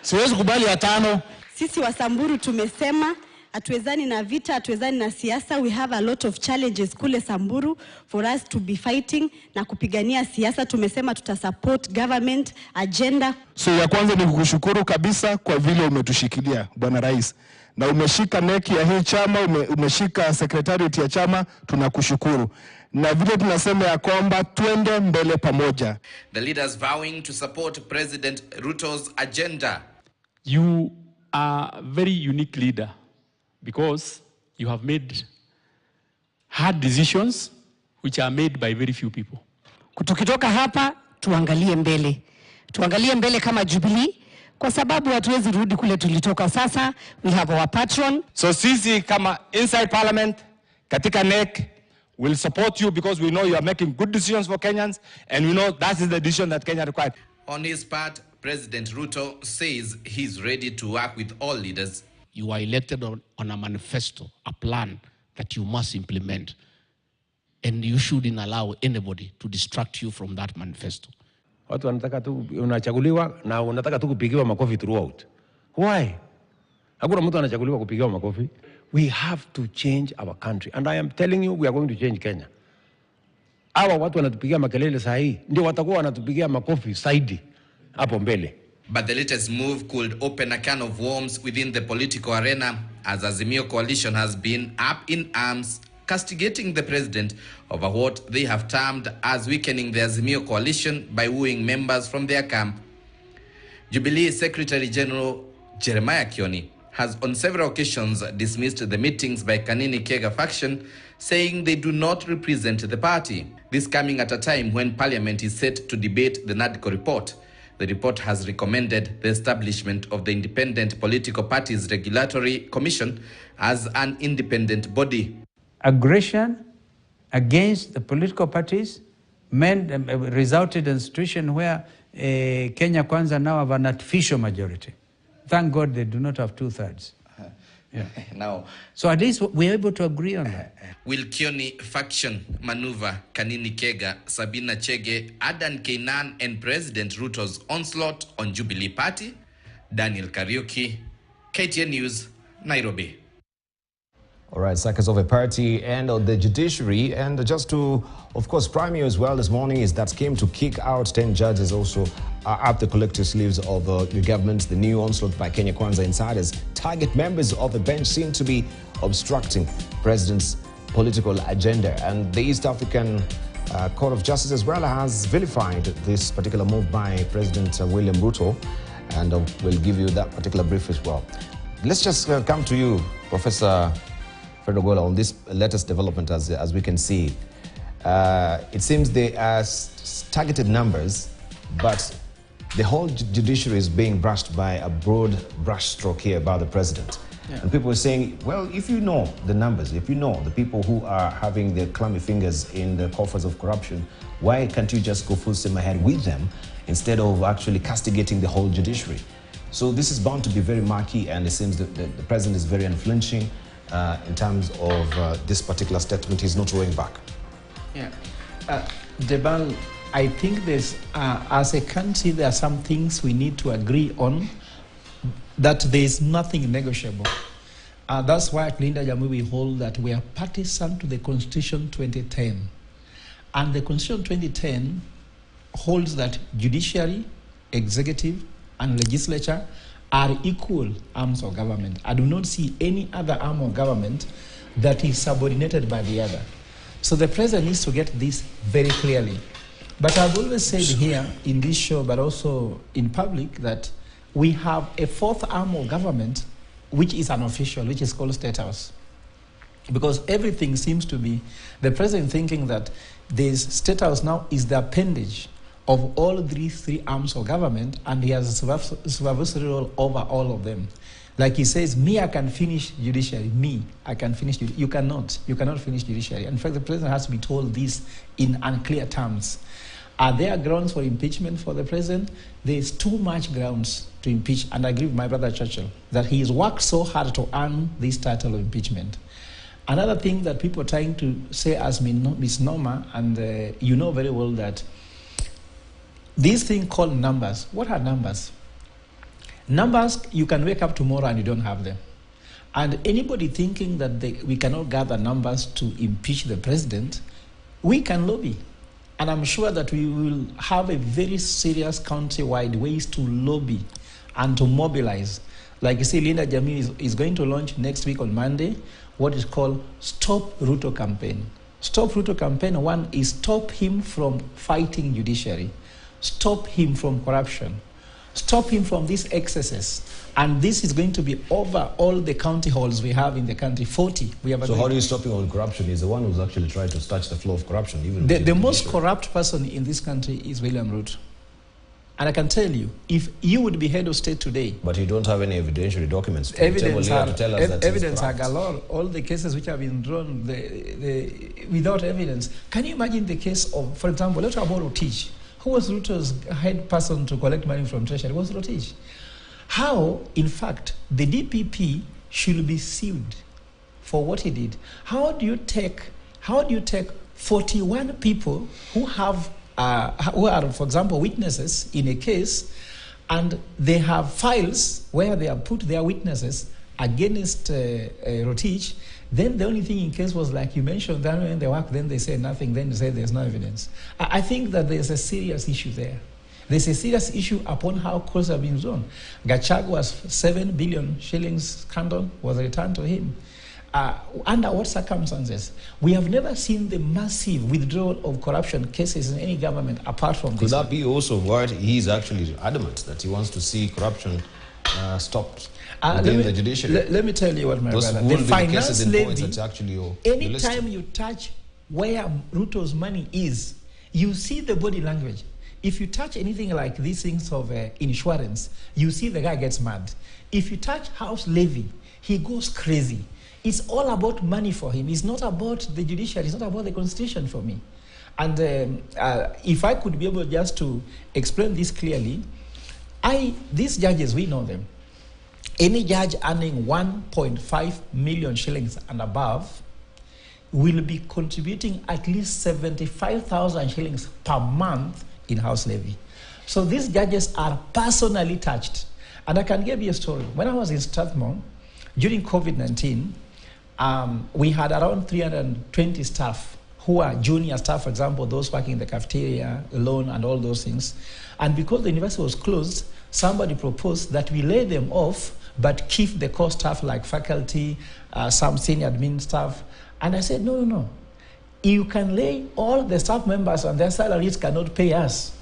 siwezi kubali ya 5. Sisi wa Samburu tumesema hatuwezani na vita, hatuwezani na siasa. We have a lot of challenges kule Samburu for us to be fighting na kupigania siasa. Tumesema tutasupport government agenda. So ya kwanza ni kukushukuru kabisa kwa vile umetushikilia Bwana Rais. Na umeshika neki ya hii chama, umeshika secretariat ya chama, tunakushukuru. Na vile tunasema ya kwamba twende mbele pamoja. The leaders vowing to support President Ruto's agenda. You are a very unique leader because you have made hard decisions which are made by very few people. Tukitoka hapa tuangalie mbele. Tuangalie mbele kama Jubilee kwa sababu hatuwezi rudi kule tulitoka sasa. We have our patron. So sisi kama inside parliament katika NEC will support you because we know you are making good decisions for Kenyans and we know that is the decision that Kenya requires. On his part, President Ruto says he's ready to work with all leaders. You are elected on a manifesto, a plan that you must implement. And you shouldn't allow anybody to distract you from that manifesto. Watu wanataka tu unachaguliwa na unataka tu kupigiwa makofi throughout. Why? Hakuna mtu anachaguliwa kupigiwa makofi. We have to change our country and I am telling you we are going to change Kenya. Hawa watu wanatupigia makelele saa hii ndio watakuwa wanatupigia makofi zaidi hapo mbele. But the latest move could open a can of worms within the political arena as Azimio coalition has been up in arms castigating the president over what they have termed as weakening the Azimio coalition by wooing members from their camp. Jubilee Secretary General Jeremiah Kioni has on several occasions dismissed the meetings by Kanini Kega faction, saying they do not represent the party. This coming at a time when Parliament is set to debate the NADCO report. The report has recommended the establishment of the Independent Political Parties Regulatory Commission as an independent body. Aggression against the political parties resulted in a situation where Kenya Kwanza now have an artificial majority. Thank God they do not have 2/3. Yeah. Now, so at least we're able to agree on that. Will Kioni faction maneuver Kanini Kega, Sabina Chege, Adan Keinan and President Ruto's onslaught on Jubilee Party? Daniel Kariuki, KTN News, Nairobi. All right, circus of a party and the judiciary, and just to, of course, prime you as well this morning is that scheme to kick out 10 judges also up the collective sleeves of the government. The new onslaught by Kenya Kwanza insiders target members of the bench seem to be obstructing president's political agenda, and the East African Court of Justice as well has vilified this particular move by President William Ruto. and we'll give you that particular brief as well. Let's just come to you, Professor Fedogola, on this latest development as we can see. It seems they are targeted numbers, but the whole judiciary is being brushed by a broad brush stroke here by the president. Yeah. And people are saying, well, if you know the numbers, if you know the people who are having their clammy fingers in the coffers of corruption, why can't you just go full steam ahead with them instead of actually castigating the whole judiciary? So this is bound to be very murky, and it seems that the president is very unflinching in terms of this particular statement. He's not rolling back. Yeah. Debal, I think there's, as a country, there are some things we need to agree on, that there is nothing negotiable. That's why at Linda Jamu we hold that we are partisan to the Constitution 2010. And the Constitution 2010 holds that judiciary, executive, and legislature are equal arms of government. I do not see any other arm of government that is subordinated by the other. So the president needs to get this very clearly. But I've always said here in this show, but also in public, that we have a fourth arm of government, which is unofficial, which is called State House. Because everything seems to be, the president thinking that this State House now is the appendage of all these three arms of government, and he has a supervisory role over all of them. Like he says, me, I can finish judiciary. Me, I can finish judiciary. You cannot. You cannot finish judiciary. In fact, the president has to be told this in unclear terms. Are there grounds for impeachment for the president? There is too much grounds to impeach, and I agree with my brother Churchill that he has worked so hard to earn this title of impeachment. Another thing that people are trying to say as misnomer, and you know very well that this thing called numbers, what are numbers? Numbers, you can wake up tomorrow and you don't have them. And anybody thinking that we cannot gather numbers to impeach the president, we can lobby. And I'm sure that we will have a very serious countrywide ways to lobby and to mobilize. Like you see, Linda Jammeh is going to launch next week on Monday what is called Stop Ruto campaign. Stop Ruto campaign, one is stop him from fighting judiciary, stop him from corruption, stop him from these excesses. And this is going to be over all the county halls we have in the country, 40. So how do you stop him on corruption? He's the one who's actually trying to touch the flow of corruption. Even the most corrupt person in this country is William Ruto. And I can tell you, if you would be head of state today... But you don't have any evidentiary documents. Evidence are galore. All the cases which have been drawn without evidence. Can you imagine the case of, for example, let's talk about Rotich. Who was Ruto's head person to collect money from Treasury? It was Rotich. How, in fact, the DPP should be sued for what he did. How do you take 41 people who are, for example, witnesses in a case, and they have files where they have put their witnesses against Rotich? Then the only thing in case was, like you mentioned, then when they work, then they say nothing, then they say there's no evidence. I think that there's a serious issue there. There's a serious issue upon how costs have been drawn. Gachagua's 7 billion shillings scandal was returned to him. Under what circumstances? We have never seen the massive withdrawal of corruption cases in any government apart from this. Could that be also why he's actually adamant that he wants to see corruption stopped within the judiciary? Let me tell you what, my brother. The finance levy, anytime you touch where Ruto's money is, you see the body language. If you touch anything like these things of insurance, you see the guy gets mad. If you touch house levy, he goes crazy. It's all about money for him. It's not about the judiciary. It's not about the constitution for me. And if I could be able just to explain this clearly, these judges, we know them. Any judge earning 1.5 million shillings and above will be contributing at least 75,000 shillings per month in house levy. So these judges are personally touched. And I can give you a story. When I was in Strathmore, during COVID-19, we had around 320 staff who are junior staff, for example, those working in the cafeteria, alone, and all those things. And because the university was closed, somebody proposed that we lay them off, but keep the core staff like faculty, some senior admin staff. And I said, no. You can lay all the staff members and their salaries cannot pay us.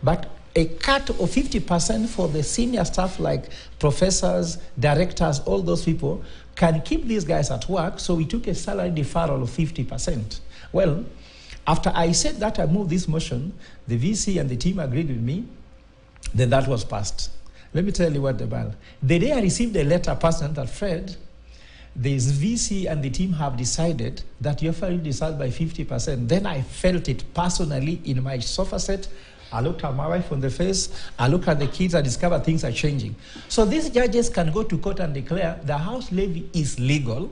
But a cut of 50% for the senior staff like professors, directors, all those people can keep these guys at work. So we took a salary deferral of 50%. Well, after I said that, I moved this motion, the VC and the team agreed with me, then that was passed. Let me tell you what about. The day I received a letter personally that Fred, this VC and the team have decided that your file will decide by 50%. Then I felt it personally in my sofa set. I looked at my wife on the face, I looked at the kids, I discovered things are changing. So these judges can go to court and declare the house levy is legal,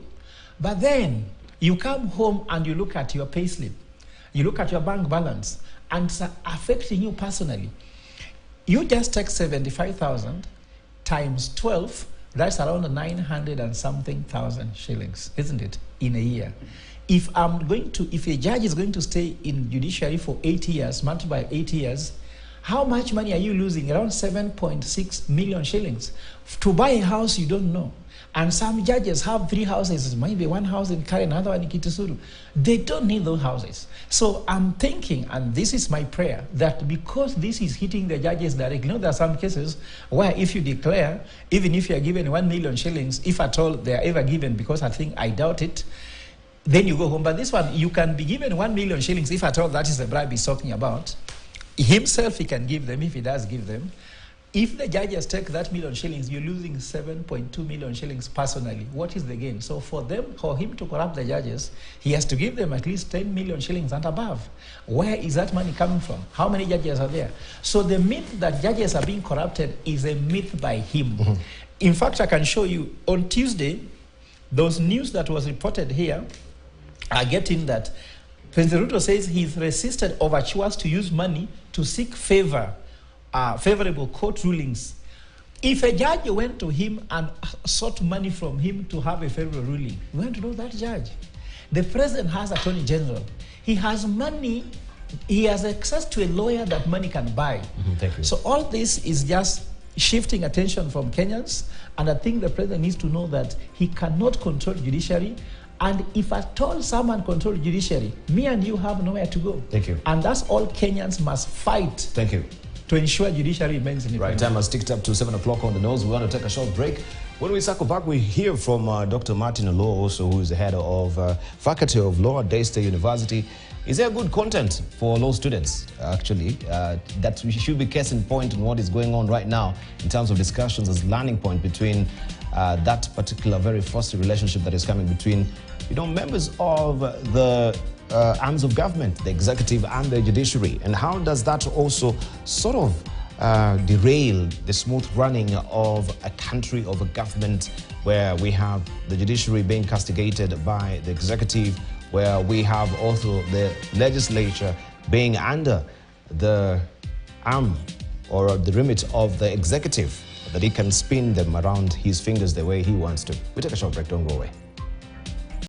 but then you come home and you look at your payslip, you look at your bank balance, and it's affecting you personally. You just take 75,000 times 12, that's around 900 and something thousand shillings, isn't it, in a year? If a judge is going to stay in judiciary for 8 years, multiply by 8 years, how much money are you losing? Around 7.6 million shillings. To buy a house you don't know. And some judges have 3 houses, maybe one house in Karen, another one in Kitisuru. They don't need those houses. So I'm thinking, and this is my prayer, that because this is hitting the judges directly, you know, there are some cases where if you declare, even if you are given 1 million shillings, if at all they are ever given, because I doubt it, then you go home. But this one, you can be given 1 million shillings, if at all that is the bribe he's talking about. Himself, he can give them, if he does give them. If the judges take that million shillings, you're losing 7.2 million shillings personally. What is the gain? So for him to corrupt the judges, he has to give them at least 10 million shillings and above. Where is that money coming from? How many judges are there? So the myth that judges are being corrupted is a myth by him. Mm-hmm. In fact, I can show you, on Tuesday, those news that was reported here are getting that President Ruto says he's resisted overtures to use money to seek favorable court rulings. If a judge went to him and sought money from him to have a favorable ruling, we want to know that judge. The president has attorney general. He has money. He has access to a lawyer that money can buy. Mm-hmm, thank you. So all this is just shifting attention from Kenyans, and I think the president needs to know that he cannot control judiciary. And if at all someone controls judiciary, me and you have nowhere to go. Thank you. And that's all Kenyans must fight. Thank you. To ensure judiciary remains independent. Right, time has ticked up to 7 o'clock on the nose. We want to take a short break. When we circle back, we hear from Dr. Martin Olo, also, who is the head of Faculty of Law at Daystate University. Is there good content for law students, actually, that we should be case in point on what is going on right now in terms of discussions as learning point between that particular very frosty relationship that is coming between, members of the arms of government, the executive and the judiciary, and how does that also sort of derail the smooth running of a country, of a government, where we have the judiciary being castigated by the executive, where we have also the legislature being under the arm or the remit of the executive, that he can spin them around his fingers the way he wants to. We take a short break, don't go away.